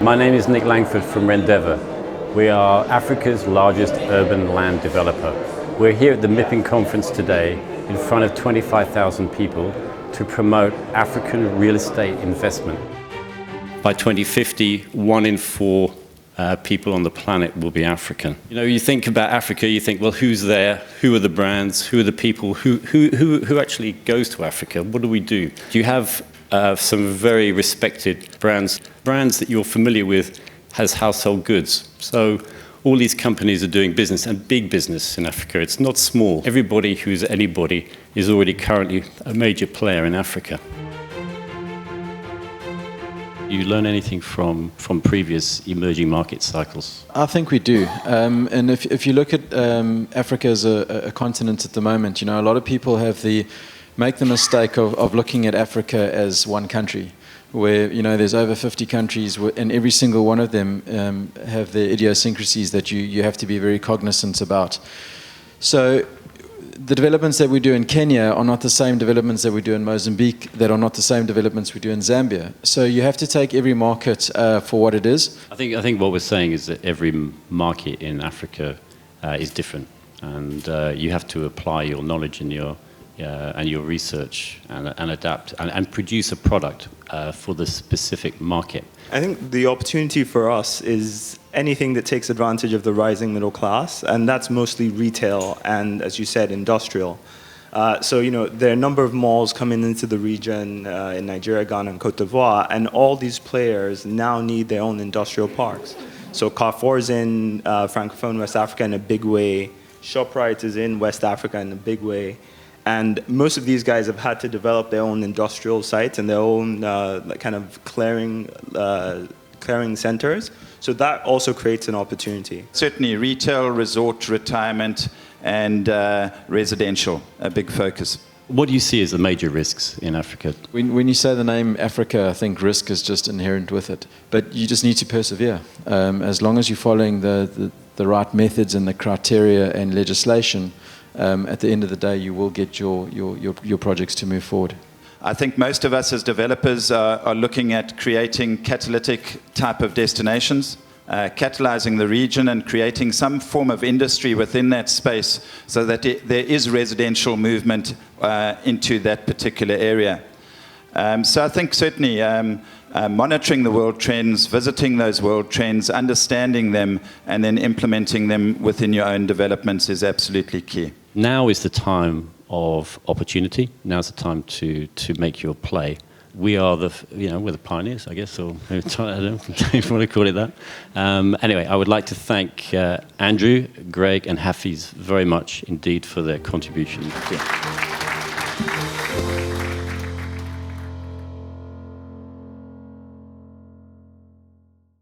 My name is Nick Langford from Rendeavour. We are Africa's largest urban land developer. We're here at the MIPIM conference today in front of 25,000 people to promote African real estate investment. By 2050, 1 in 4 people on the planet will be African. You know, you think about Africa, you think, well, who's there? Who are the brands? Who are the people? Who actually goes to Africa? What do we do? You have some very respected brands that you're familiar with as household goods. So all these companies are doing business, and big business in Africa. It's not small. Everybody who's anybody is already currently a major player in Africa. You learn anything from previous emerging market cycles? I think we do. And if you look at Africa as a continent at the moment, you know, a lot of people make the mistake of looking at Africa as one country, where, you know, there's over 50 countries, and every single one of them have their idiosyncrasies that you have to be very cognizant about. So the developments that we do in Kenya are not the same developments that we do in Mozambique, that are not the same developments we do in Zambia. So you have to take every market for what it is. I think what we're saying is that every market in Africa is different, and you have to apply your knowledge and your research and adapt and produce a product for the specific market. I think the opportunity for us is anything that takes advantage of the rising middle class, and that's mostly retail and, as you said, industrial. So, you know, there are a number of malls coming into the region in Nigeria, Ghana, and Cote d'Ivoire, and all these players now need their own industrial parks. So Carrefour is in Francophone West Africa in a big way. ShopRite is in West Africa in a big way. And most of these guys have had to develop their own industrial sites and their own kind of clearing centers. So that also creates an opportunity. Certainly retail, resort, retirement, and residential, a big focus. What do you see as the major risks in Africa? When you say the name Africa, I think risk is just inherent with it. But you just need to persevere. As long as you're following the right methods and the criteria and legislation, at the end of the day, you will get your projects to move forward. I think most of us as developers are looking at creating catalytic type of destinations, catalyzing the region and creating some form of industry within that space so that there is residential movement into that particular area. So I think certainly monitoring the world trends, visiting those world trends, understanding them, and then implementing them within your own developments is absolutely key. Now is the time of opportunity. Now's the time to make your play. We are we're the pioneers, I guess, or I don't know if you want to call it that. Anyway, I would like to thank Andrew, Greg, and Hafiz very much indeed for their contribution.